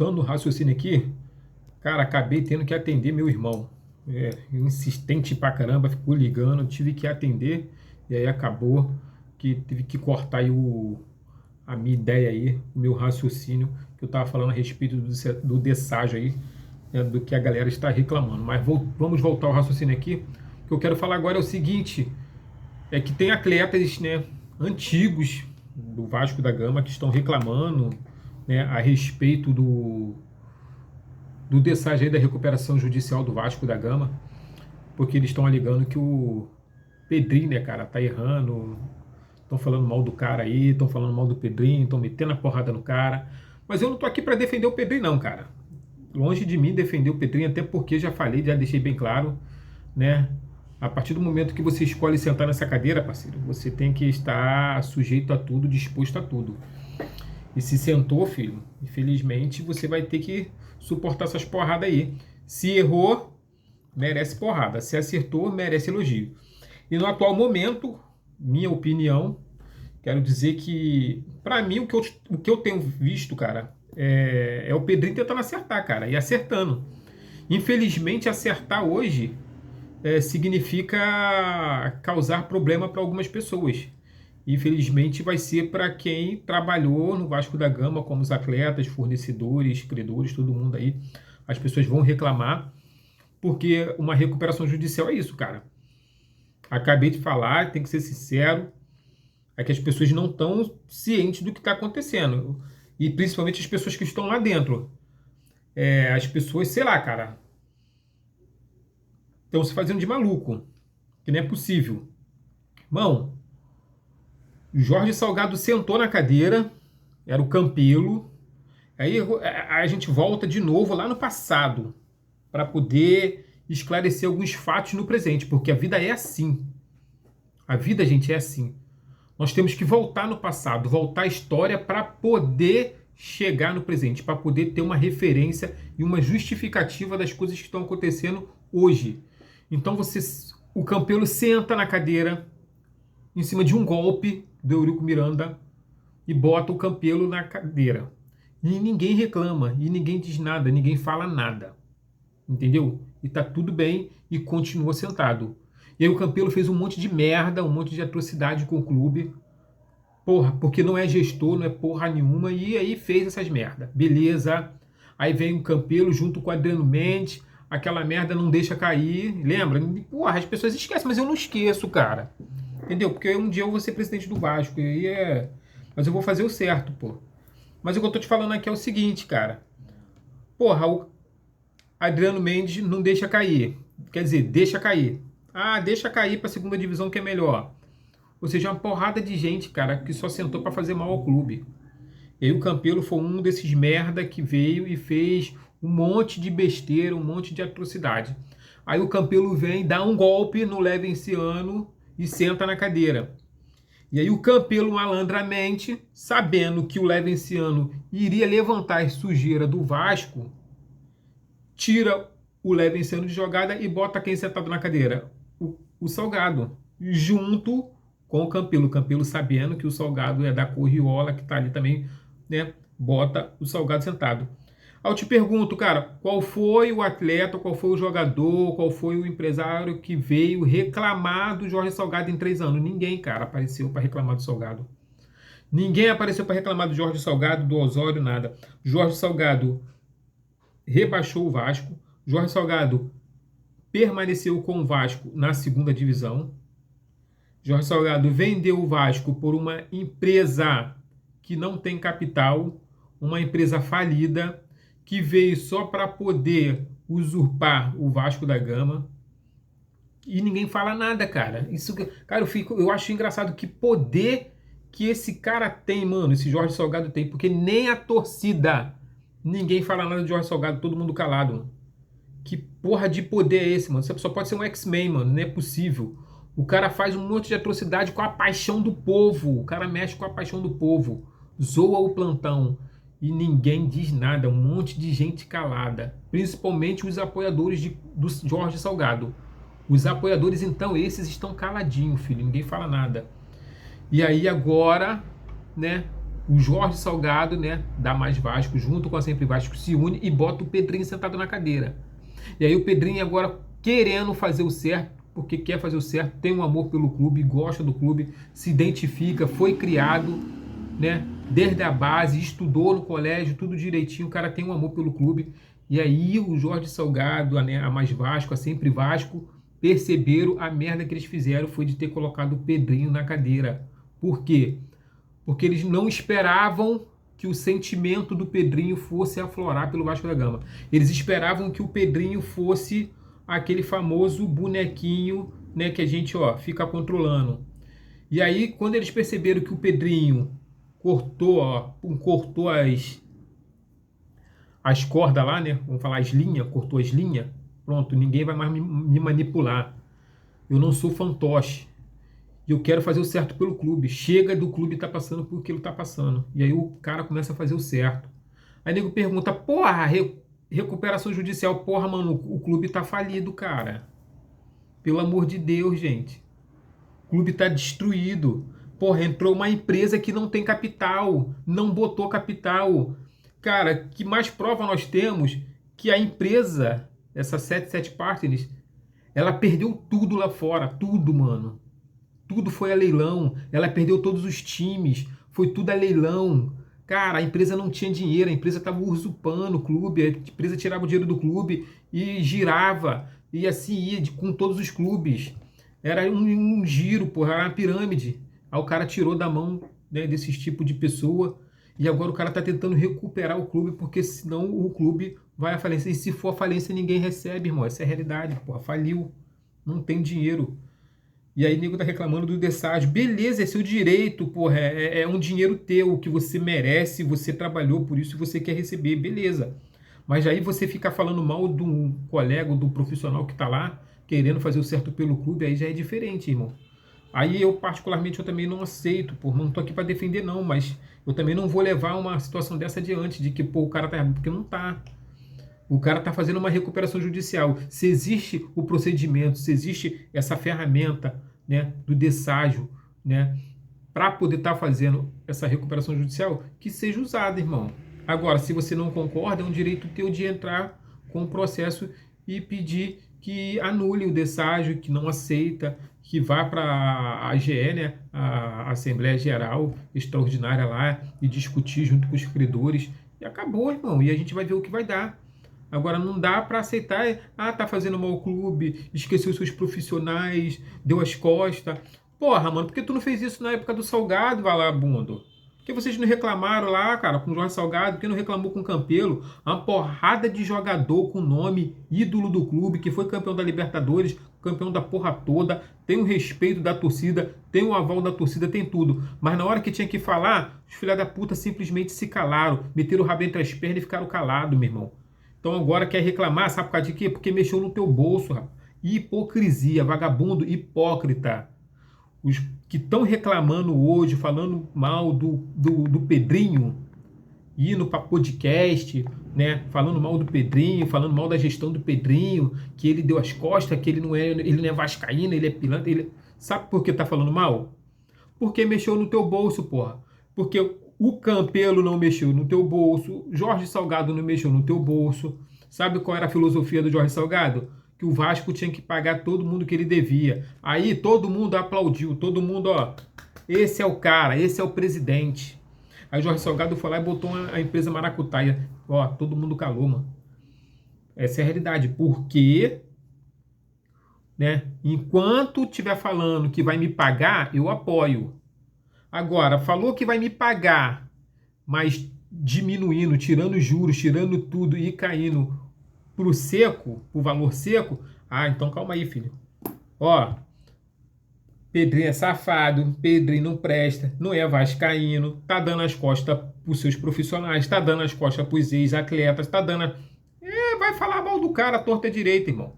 voltando o raciocínio aqui, cara, acabei tendo que atender meu irmão. Insistente pra caramba, ficou ligando, tive que atender, e aí acabou que tive que cortar aí a minha ideia aí, o meu raciocínio, que eu tava falando a respeito do desságio aí, né, do que a galera está reclamando. Mas vamos voltar ao raciocínio aqui. O que eu quero falar agora é o seguinte, é que tem atletas, né, antigos do Vasco da Gama que estão reclamando, né, a respeito do desságio aí da recuperação judicial do Vasco da Gama, porque eles estão alegando que o Pedrinho, né, cara, tá errando, estão falando mal do cara aí, estão falando mal do Pedrinho, estão metendo a porrada no cara. Mas eu não tô aqui para defender o Pedrinho não, cara. Longe de mim defender o Pedrinho, até porque já falei, já deixei bem claro, né? A partir do momento que você escolhe sentar nessa cadeira, parceiro, você tem que estar sujeito a tudo, disposto a tudo. E se sentou, filho, infelizmente você vai ter que suportar essas porradas aí. Se errou, merece porrada. Se acertou, merece elogio. E no atual momento, minha opinião, quero dizer que, pra mim, o que eu tenho visto, cara, é o Pedrinho tentando acertar, cara, e acertando. Infelizmente, acertar hoje significa causar problema para algumas pessoas. Infelizmente, vai ser para quem trabalhou no Vasco da Gama, como os atletas, fornecedores, credores, todo mundo aí. As pessoas vão reclamar, porque uma recuperação judicial é isso, cara. Acabei de falar, tem que ser sincero, é que as pessoas não estão cientes do que está acontecendo. E principalmente as pessoas que estão lá dentro. As pessoas, sei lá, cara, estão se fazendo de maluco, que não é possível. Irmão, Jorge Salgado sentou na cadeira, era o Campelo. Aí a gente volta de novo lá no passado para poder esclarecer alguns fatos no presente, porque a vida é assim. A vida, gente, é assim. Nós temos que voltar no passado, voltar à história para poder chegar no presente, para poder ter uma referência e uma justificativa das coisas que estão acontecendo hoje. Então o Campelo senta na cadeira em cima de um golpe do Eurico Miranda e bota o Campelo na cadeira. E ninguém reclama, e ninguém diz nada, ninguém fala nada. Entendeu? E tá tudo bem e continua sentado. E aí o Campelo fez um monte de merda, um monte de atrocidade com o clube. Porra, porque não é gestor, não é porra nenhuma, e aí fez essas merda. Beleza. Aí vem o Campelo junto com o Adriano Mendes, aquela merda não deixa cair. Lembra? Porra, as pessoas esquecem, mas eu não esqueço, cara. Entendeu? Porque um dia eu vou ser presidente do Vasco, e aí mas eu vou fazer o certo, pô. Mas o que eu tô te falando aqui é o seguinte, cara. Porra, o Adriano Mendes não deixa cair. Quer dizer, deixa cair. Ah, deixa cair pra segunda divisão que é melhor. Ou seja, uma porrada de gente, cara, que só sentou pra fazer mal ao clube. E aí o Campelo foi um desses merda que veio e fez um monte de besteira, um monte de atrocidade. Aí o Campelo vem, dá um golpe no Levenciano e senta na cadeira. E aí o Campelo malandramente, sabendo que o Levenciano iria levantar sujeira do Vasco, tira o Levenciano de jogada e bota quem sentado na cadeira? O Salgado, junto com o Campelo. O Campelo sabendo que o Salgado é da Corriola, que está ali também, né? Bota o Salgado sentado. Aí eu te pergunto, cara, qual foi o atleta, qual foi o jogador, qual foi o empresário que veio reclamar do Jorge Salgado em 3 anos? Ninguém, cara, apareceu para reclamar do Salgado. Ninguém apareceu para reclamar do Jorge Salgado, do Osório, nada. Jorge Salgado rebaixou o Vasco. Jorge Salgado permaneceu com o Vasco na segunda divisão. Jorge Salgado vendeu o Vasco por uma empresa que não tem capital, uma empresa falida, que veio só para poder usurpar o Vasco da Gama. E ninguém fala nada, cara. Isso, cara, eu acho engraçado que poder que esse cara tem, mano, esse Jorge Salgado tem, porque nem a torcida, ninguém fala nada de Jorge Salgado, todo mundo calado, mano. Que porra de poder é esse, mano? Você só pode ser um X-Men, mano, não é possível. O cara faz um monte de atrocidade com a paixão do povo. O cara mexe com a paixão do povo. Zoa o plantão. E ninguém diz nada. Um monte de gente calada. Principalmente os apoiadores do Jorge Salgado. Os apoiadores, então, esses estão caladinhos, filho. Ninguém fala nada. E aí agora, né? o Jorge Salgado, né, da Mais Vasco, junto com a Sempre Vasco, se une e bota o Pedrinho sentado na cadeira. E aí o Pedrinho agora querendo fazer o certo, porque quer fazer o certo, tem um amor pelo clube, gosta do clube, se identifica, foi criado, né, desde a base, estudou no colégio, tudo direitinho, o cara tem um amor pelo clube. E aí o Jorge Salgado, né, a Mais Vasco, a Sempre Vasco, perceberam a merda que eles fizeram foi de ter colocado o Pedrinho na cadeira. Por quê? Porque eles não esperavam que o sentimento do Pedrinho fosse aflorar pelo Vasco da Gama. Eles esperavam que o Pedrinho fosse aquele famoso bonequinho, né, que a gente fica controlando. E aí, quando eles perceberam que o Pedrinho cortou as cordas lá, né? Vamos falar as linhas, cortou as linhas. Pronto, ninguém vai mais me manipular. Eu não sou fantoche. E eu quero fazer o certo pelo clube. Chega do clube estar passando por que ele está passando. E aí o cara começa a fazer o certo. Aí o nego pergunta, porra, recuperação judicial. Porra, mano, o clube tá falido, cara. Pelo amor de Deus, gente. O clube tá destruído. Porra, entrou uma empresa que não tem capital. Não botou capital. Cara, que mais prova nós temos que a empresa, essa 77 Partners, ela perdeu tudo lá fora. Tudo, mano. Tudo foi a leilão, ela perdeu todos os times, foi tudo a leilão. Cara, a empresa não tinha dinheiro, a empresa estava usurpando o clube, a empresa tirava o dinheiro do clube e girava, e assim ia com todos os clubes. Era um giro, porra, era uma pirâmide. Aí o cara tirou da mão, né, desses tipos de pessoa, e agora o cara está tentando recuperar o clube, porque senão o clube vai à falência. E se for à falência, ninguém recebe, irmão. Essa é a realidade, porra, faliu, não tem dinheiro. E aí o nego tá reclamando do desságio. Beleza, é seu direito, porra. É um dinheiro teu que você merece, você trabalhou por isso e você quer receber. Beleza. Mas aí você ficar falando mal do colega, do profissional que tá lá, querendo fazer o certo pelo clube, aí já é diferente, irmão. Aí eu, particularmente, eu também não aceito, porra. Não tô aqui para defender, não, mas eu também não vou levar uma situação dessa adiante, de que, pô, o cara tá errado, porque não tá. O cara está fazendo uma recuperação judicial. Se existe o procedimento, se existe essa ferramenta, né, do desságio, né, para poder estar fazendo essa recuperação judicial, que seja usada, irmão. Agora, se você não concorda, é um direito teu de entrar com o processo e pedir que anule o desságio, que não aceita, que vá para a AGE, né, a Assembleia Geral Extraordinária lá, e discutir junto com os credores. E acabou, irmão. E a gente vai ver o que vai dar. Agora não dá para aceitar, tá fazendo mal ao clube, esqueceu seus profissionais, deu as costas. Porra, mano, por que tu não fez isso na época do Salgado, vagabundo? Por que vocês não reclamaram lá, cara, com o Jorge Salgado? Por que não reclamou com o Campelo? Uma porrada de jogador com nome, ídolo do clube, que foi campeão da Libertadores, campeão da porra toda, tem o respeito da torcida, tem o aval da torcida, tem tudo. Mas na hora que tinha que falar, os filha da puta simplesmente se calaram, meteram o rabo entre as pernas e ficaram calados, meu irmão. Então agora quer reclamar, sabe por causa de quê? Porque mexeu no teu bolso, rapaz. Hipocrisia, vagabundo, hipócrita. Os que estão reclamando hoje, falando mal do Pedrinho, indo para podcast, né? Falando mal do Pedrinho, falando mal da gestão do Pedrinho, que ele deu as costas, que ele não é vascaíno, ele é pilantra. Sabe por que tá falando mal? Porque mexeu no teu bolso, porra. Porque o Campelo não mexeu no teu bolso, Jorge Salgado não mexeu no teu bolso. Sabe qual era a filosofia do Jorge Salgado? Que o Vasco tinha que pagar todo mundo que ele devia. Aí todo mundo aplaudiu, todo mundo, esse é o cara, esse é o presidente. Aí o Jorge Salgado foi lá e botou a empresa maracutaia. Todo mundo calou, mano. Essa é a realidade. Porque, né, enquanto estiver falando que vai me pagar, eu apoio. Agora, falou que vai me pagar, mas diminuindo, tirando juros, tirando tudo e caindo pro seco, pro valor seco, então calma aí, filho. Pedrinho é safado, Pedrinho não presta, não é vascaíno, tá dando as costas pros seus profissionais, tá dando as costas pros ex-atletas, tá dando... vai falar mal do cara, torta direita, irmão.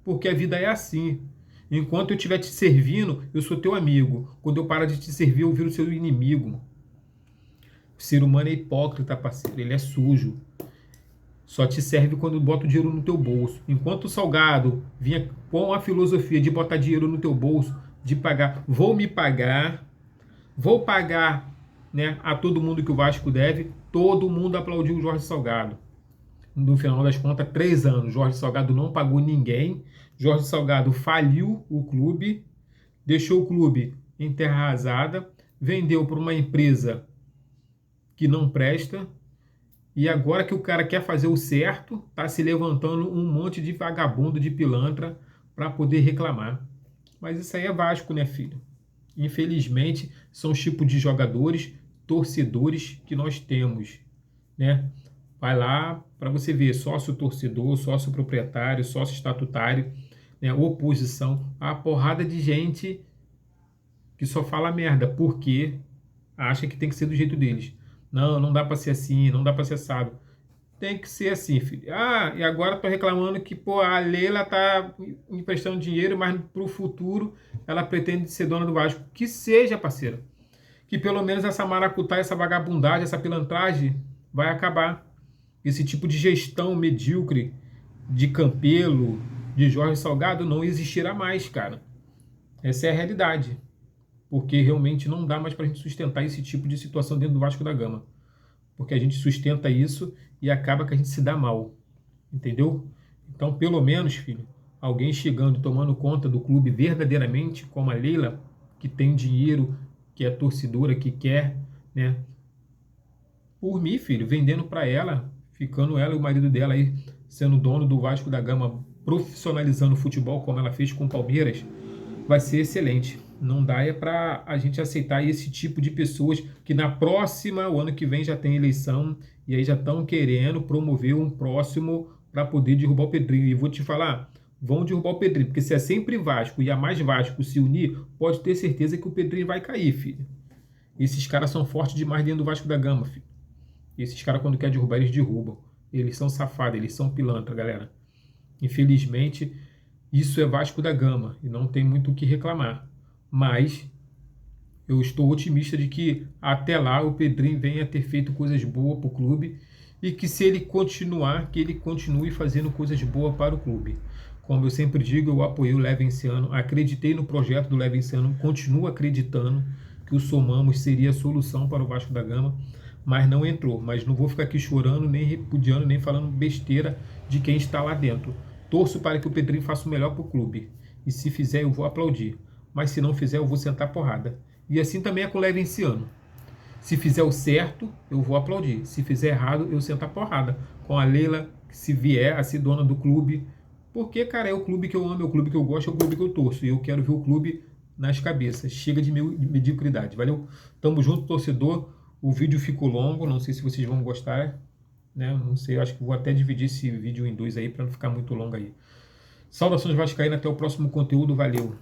Porque a vida é assim. Enquanto eu estiver te servindo, eu sou teu amigo. Quando eu parar de te servir, eu viro seu inimigo. O ser humano é hipócrita, parceiro. Ele é sujo. Só te serve quando bota o dinheiro no teu bolso. Enquanto o Salgado vinha com a filosofia de botar dinheiro no teu bolso, de pagar, vou pagar né, a todo mundo que o Vasco deve, todo mundo aplaudiu o Jorge Salgado. No final das contas, 3 anos, Jorge Salgado não pagou ninguém, Jorge Salgado faliu o clube, deixou o clube em terra arrasada, vendeu para uma empresa que não presta, e agora que o cara quer fazer o certo, tá se levantando um monte de vagabundo, de pilantra, para poder reclamar. Mas isso aí é Vasco, né, filho? Infelizmente, são os tipos de jogadores, torcedores que nós temos, né? Vai lá para você ver, sócio torcedor, sócio proprietário, sócio estatutário, né? Oposição, a porrada de gente que só fala merda, porque acha que tem que ser do jeito deles. Não, não dá para ser assim, não dá para ser assado. Tem que ser assim, filho. Ah, e agora tô reclamando que, pô, a Leila tá emprestando dinheiro, mas pro futuro ela pretende ser dona do Vasco. Que seja, parceiro. Que pelo menos essa maracutaia, essa vagabundagem, essa pilantragem vai acabar. Esse tipo de gestão medíocre de Campelo, de Jorge Salgado, não existirá mais, cara. Essa é a realidade. Porque realmente não dá mais pra gente sustentar esse tipo de situação dentro do Vasco da Gama. Porque a gente sustenta isso e acaba que a gente se dá mal, entendeu? Então, pelo menos, filho, alguém chegando e tomando conta do clube verdadeiramente, como a Leila, que tem dinheiro, que é torcedora, que quer, né? Por mim, filho, vendendo para ela, ficando ela e o marido dela aí sendo dono do Vasco da Gama, profissionalizando o futebol como ela fez com o Palmeiras, vai ser excelente. Não dá é para a gente aceitar esse tipo de pessoas que na próxima, o ano que vem já tem eleição e aí já estão querendo promover um próximo para poder derrubar o Pedrinho. E vou te falar, vão derrubar o Pedrinho, porque se é sempre Vasco e a mais Vasco se unir, pode ter certeza que o Pedrinho vai cair, filho. Esses caras são fortes demais dentro do Vasco da Gama, filho. Esses caras quando quer derrubar, eles derrubam. Eles são safados, eles são pilantra, galera. Infelizmente, isso é Vasco da Gama e não tem muito o que reclamar. Mas eu estou otimista de que até lá o Pedrinho venha ter feito coisas boas para o clube e que se ele continuar, que ele continue fazendo coisas boas para o clube. Como eu sempre digo, eu apoiei o Levenciano, acreditei no projeto do Levenciano, continuo acreditando que o Somamos seria a solução para o Vasco da Gama, mas não entrou. Mas não vou ficar aqui chorando, nem repudiando, nem falando besteira de quem está lá dentro. Torço para que o Pedrinho faça o melhor para o clube. E se fizer, eu vou aplaudir. Mas se não fizer, eu vou sentar porrada. E assim também é com o Levenciano. Se fizer o certo, eu vou aplaudir. Se fizer errado, eu sentar porrada. Com a Leila, se vier a ser dona do clube. Porque, cara, é o clube que eu amo, é o clube que eu gosto, é o clube que eu torço. E eu quero ver o clube nas cabeças. Chega de mediocridade. Valeu? Tamo junto, torcedor. O vídeo ficou longo, não sei se vocês vão gostar, né? Não sei, eu acho que vou até dividir esse vídeo em 2 aí para não ficar muito longo aí. Saudações vascaínas, até o próximo conteúdo, valeu!